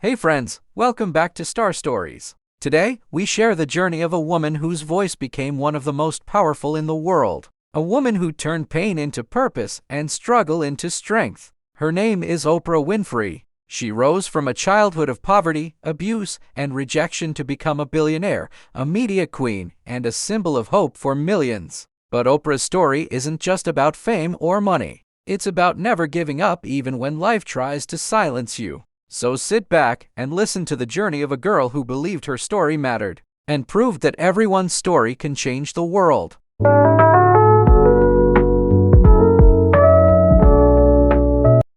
Hey friends, welcome back to Star Stories. Today, we share the journey of a woman whose voice became one of the most powerful in the world. A woman who turned pain into purpose and struggle into strength. Her name is Oprah Winfrey. She rose from a childhood of poverty, abuse, and rejection to become a billionaire, a media queen, and a symbol of hope for millions. But Oprah's story isn't just about fame or money. It's about never giving up even when life tries to silence you. So sit back and listen to the journey of a girl who believed her story mattered and proved that everyone's story can change the world.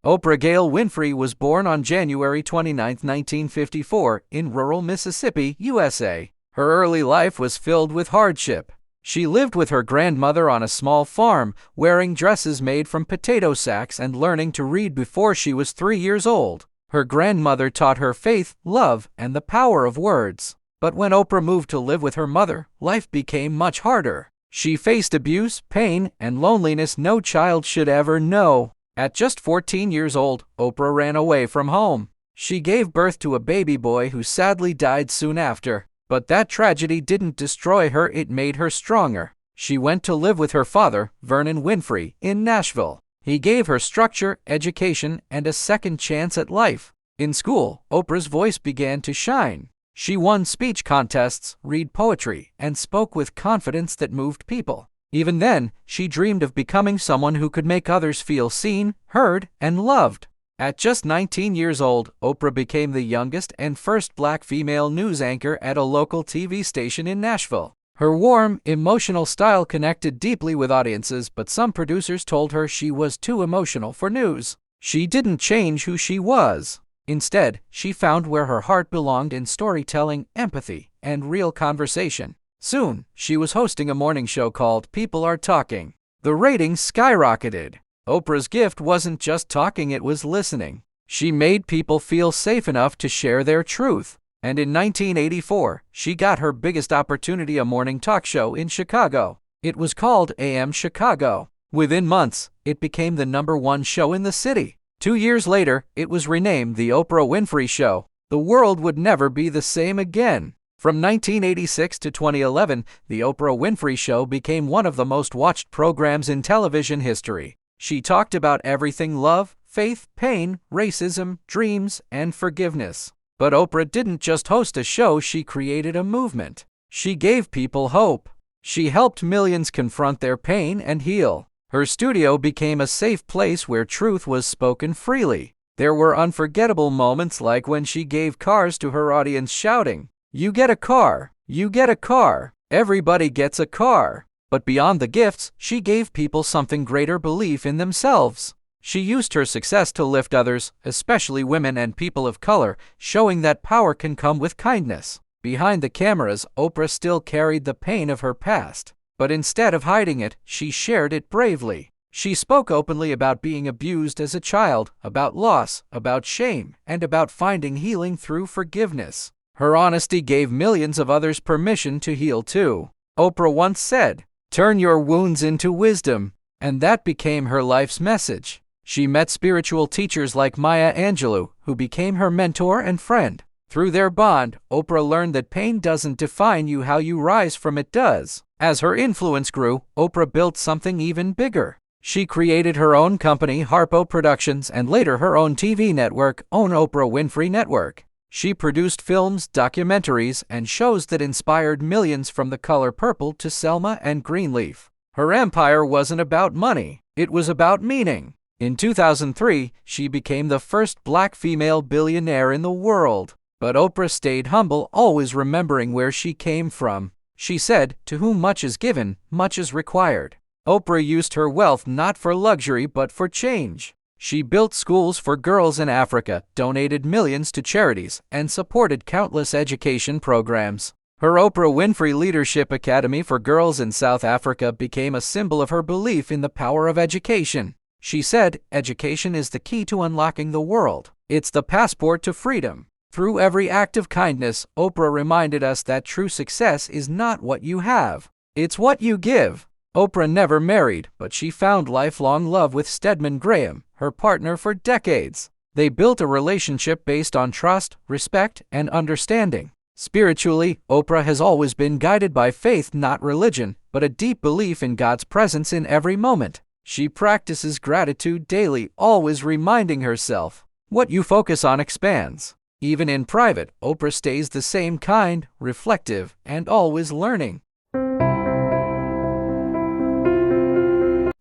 Oprah Gail Winfrey was born on January 29, 1954, in rural Mississippi, USA. Her early life was filled with hardship. She lived with her grandmother on a small farm, wearing dresses made from potato sacks and learning to read before she was 3 years old. Her grandmother taught her faith, love, and the power of words. But when Oprah moved to live with her mother, life became much harder. She faced abuse, pain, and loneliness no child should ever know. At just 14 years old, Oprah ran away from home. She gave birth to a baby boy who sadly died soon after. But that tragedy didn't destroy her, it made her stronger. She went to live with her father, Vernon Winfrey, in Nashville. He gave her structure, education, and a second chance at life. In school, Oprah's voice began to shine. She won speech contests, read poetry, and spoke with confidence that moved people. Even then, she dreamed of becoming someone who could make others feel seen, heard, and loved. At just 19 years old, Oprah became the youngest and first black female news anchor at a local TV station in Nashville. Her warm, emotional style connected deeply with audiences, but some producers told her she was too emotional for news. She didn't change who she was. Instead, she found where her heart belonged in storytelling, empathy, and real conversation. Soon, she was hosting a morning show called People Are Talking. The ratings skyrocketed. Oprah's gift wasn't just talking, it was listening. She made people feel safe enough to share their truth. And in 1984, she got her biggest opportunity, a morning talk show in Chicago. It was called AM Chicago. Within months, it became the #1 show in the city. 2 years later, it was renamed The Oprah Winfrey Show. The world would never be the same again. From 1986 to 2011, The Oprah Winfrey Show became one of the most watched programs in television history. She talked about everything: love, faith, pain, racism, dreams, and forgiveness. But Oprah didn't just host a show, she created a movement. She gave people hope. She helped millions confront their pain and heal. Her studio became a safe place where truth was spoken freely. There were unforgettable moments like when she gave cars to her audience, shouting, "You get a car! You get a car! Everybody gets a car!" But beyond the gifts, she gave people something greater: belief in themselves. She used her success to lift others, especially women and people of color, showing that power can come with kindness. Behind the cameras, Oprah still carried the pain of her past. But instead of hiding it, she shared it bravely. She spoke openly about being abused as a child, about loss, about shame, and about finding healing through forgiveness. Her honesty gave millions of others permission to heal too. Oprah once said, "Turn your wounds into wisdom," and that became her life's message. She met spiritual teachers like Maya Angelou, who became her mentor and friend. Through their bond, Oprah learned that pain doesn't define you, how you rise from it does. As her influence grew, Oprah built something even bigger. She created her own company, Harpo Productions, and later her own TV network, Oprah Winfrey Network. She produced films, documentaries, and shows that inspired millions, from The Color Purple to Selma and Greenleaf. Her empire wasn't about money, it was about meaning. In 2003, she became the first black female billionaire in the world. But Oprah stayed humble, always remembering where she came from. She said, "To whom much is given, much is required." Oprah used her wealth not for luxury but for change. She built schools for girls in Africa, donated millions to charities, and supported countless education programs. Her Oprah Winfrey Leadership Academy for Girls in South Africa became a symbol of her belief in the power of education. She said, "Education is the key to unlocking the world. It's the passport to freedom." Through every act of kindness, Oprah reminded us that true success is not what you have, it's what you give. Oprah never married, but she found lifelong love with Stedman Graham, her partner for decades. They built a relationship based on trust, respect, and understanding. Spiritually, Oprah has always been guided by faith, not religion, but a deep belief in God's presence in every moment. She practices gratitude daily, always reminding herself, "What you focus on expands." Even in private, Oprah stays the same kind, reflective, and always learning.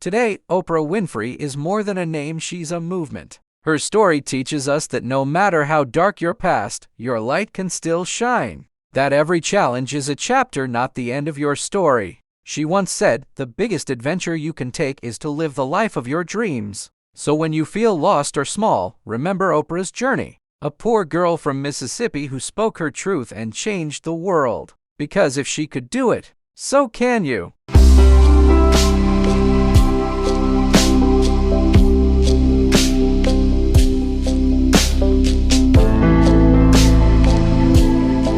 Today, Oprah Winfrey is more than a name, she's a movement. Her story teaches us that no matter how dark your past, your light can still shine. That every challenge is a chapter, not the end of your story. She once said, "The biggest adventure you can take is to live the life of your dreams." So when you feel lost or small, remember Oprah's journey. A poor girl from Mississippi who spoke her truth and changed the world. Because if she could do it, so can you.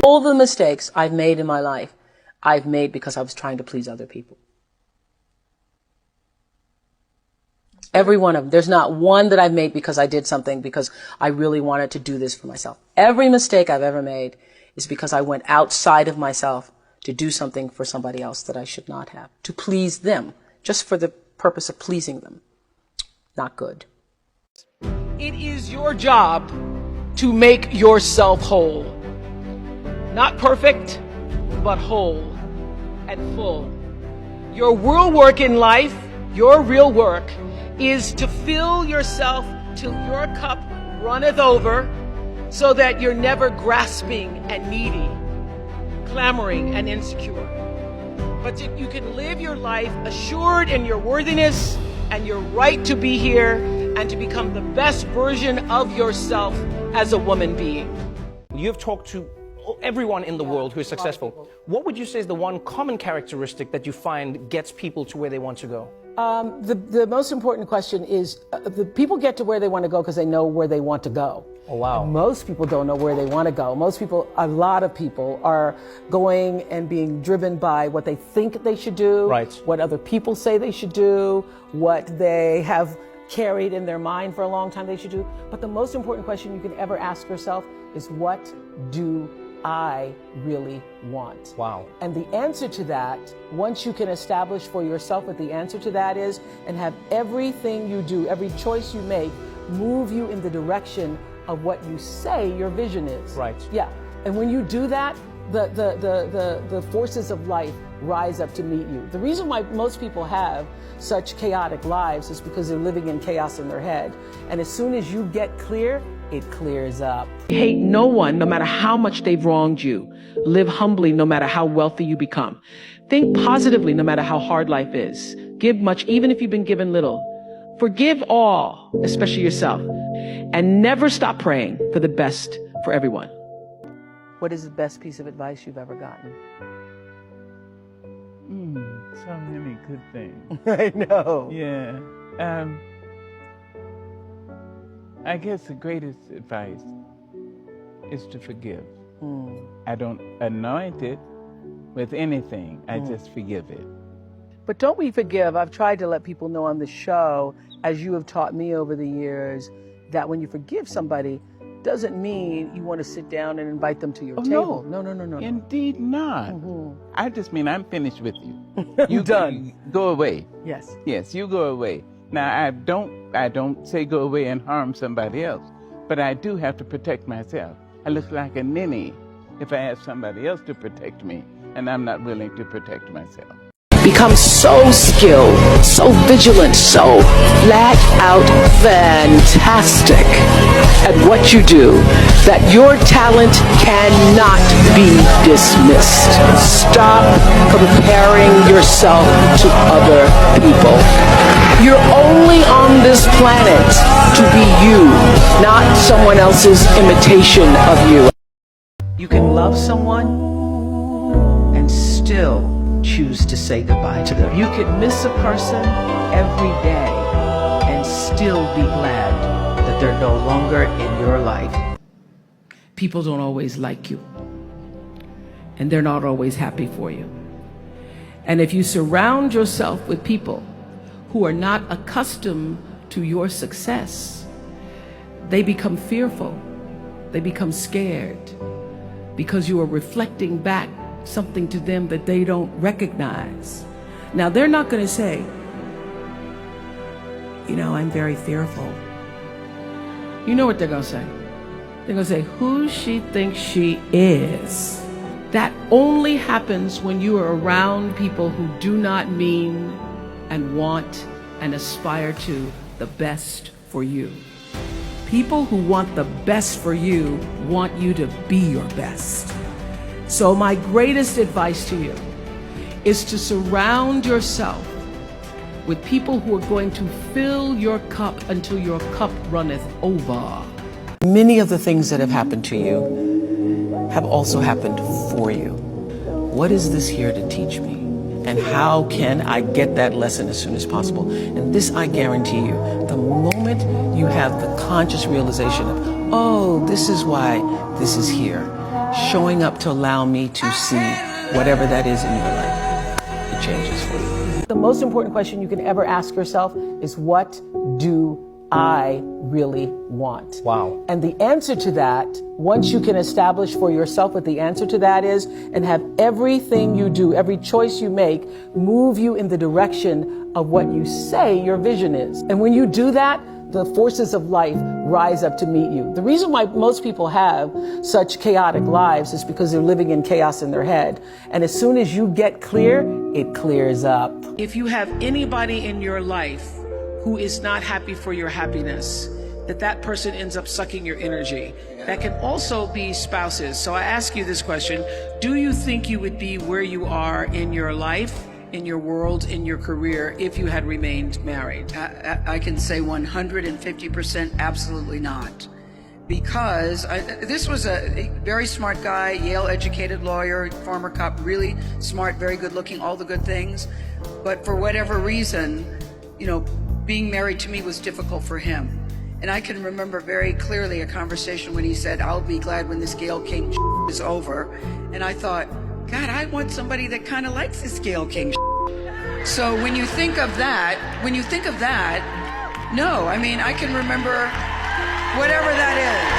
All the mistakes I've made in my life, I've made because I was trying to please other people. Every one of them. There's not one that I've made because I did something because I really wanted to do this for myself. Every mistake I've ever made is because I went outside of myself to do something for somebody else that I should not have, to please them, just for the purpose of pleasing them. Not good. It is your job to make yourself whole. Not perfect, but whole and full. Your real work in life, your real work, is to fill yourself till your cup runneth over, so that you're never grasping and needy, clamoring and insecure. But you can live your life assured in your worthiness and your right to be here and to become the best version of yourself as a woman being. You've talked to everyone in the world who is successful. What would you say is the one common characteristic that you find gets people to where they want to go? The most important question is, the people get to where they want to go because they know where they want to go. Oh, wow. And most people don't know where they want to go. A lot of people are going and being driven by what they think they should do, right, what other people say they should do, what they have carried in their mind for a long time they should do. But the most important question you can ever ask yourself is, what do I really want? Wow. And the answer to that, once you can establish for yourself what the answer to that is, and have everything you do, every choice you make, move you in the direction of what you say your vision is. Right. Yeah. And when you do that, the forces of life rise up to meet you. The reason why most people have such chaotic lives is because they're living in chaos in their head. And as soon as you get clear, it clears up. Hate no one, no matter how much they've wronged you. Live humbly, no matter how wealthy you become. Think positively, no matter how hard life is. Give much, even if you've been given little. Forgive all, especially yourself. And never stop praying for the best for everyone. What is the best piece of advice you've ever gotten? So many good things. I know. Yeah. I guess the greatest advice is to forgive. I don't anoint it with anything. I just forgive it. But don't we forgive? I've tried to let people know on the show, as you have taught me over the years, that when you forgive somebody, doesn't mean you want to sit down and invite them to your table. No. Indeed not. I just mean I'm finished with you. You done. Go away. Yes. Yes, you go away. Now I don't say go away and harm somebody else, but I do have to protect myself. I look like a ninny if I ask somebody else to protect me, and I'm not willing to protect myself. Become so skilled, so vigilant, so flat out fantastic at what you do that your talent cannot be dismissed. Stop comparing yourself to other people. You're only on this planet to be you, not someone else's imitation of you. You can love someone and still choose to say goodbye to them. You could miss a person every day and still be glad that they're no longer in your life. People don't always like you, and they're not always happy for you. And if you surround yourself with people who are not accustomed to your success, they become fearful. They become scared because you are reflecting back something to them that they don't recognize. Now, they're not going to say, you know, I'm very fearful. You know what they're going to say? They're going to say, who she thinks she is. That only happens when you are around people who do not mean and want and aspire to the best for you. People who want the best for you want you to be your best. So my greatest advice to you is to surround yourself with people who are going to fill your cup until your cup runneth over. Many of the things that have happened to you have also happened for you. What is this here to teach me? And how can I get that lesson as soon as possible? And this, I guarantee you, the moment you have the conscious realization of, oh, this is why this is here, showing up to allow me to see whatever that is in your life, it changes for you. The most important question you can ever ask yourself is, what do I really want? Wow. And the answer to that, once you can establish for yourself what the answer to that is, and have everything you do, every choice you make, move you in the direction of what you say your vision is. And when you do that, the forces of life rise up to meet you. The reason why most people have such chaotic lives is because they're living in chaos in their head. And as soon as you get clear, it clears up. If you have anybody in your life who is not happy for your happiness, that person ends up sucking your energy. That can also be spouses. So I ask you this question: do you think you would be where you are in your life, in your world, in your career, if you had remained married? I can say 150% absolutely not. Because this was a very smart guy, Yale-educated lawyer, former cop, really smart, very good-looking, all the good things. But for whatever reason, you know, being married to me was difficult for him. And I can remember very clearly a conversation when he said, I'll be glad when this Gayle King is over. And I thought, God, I want somebody that kind of likes this Gayle King. So when you think of that, no, I mean, I can remember whatever that is.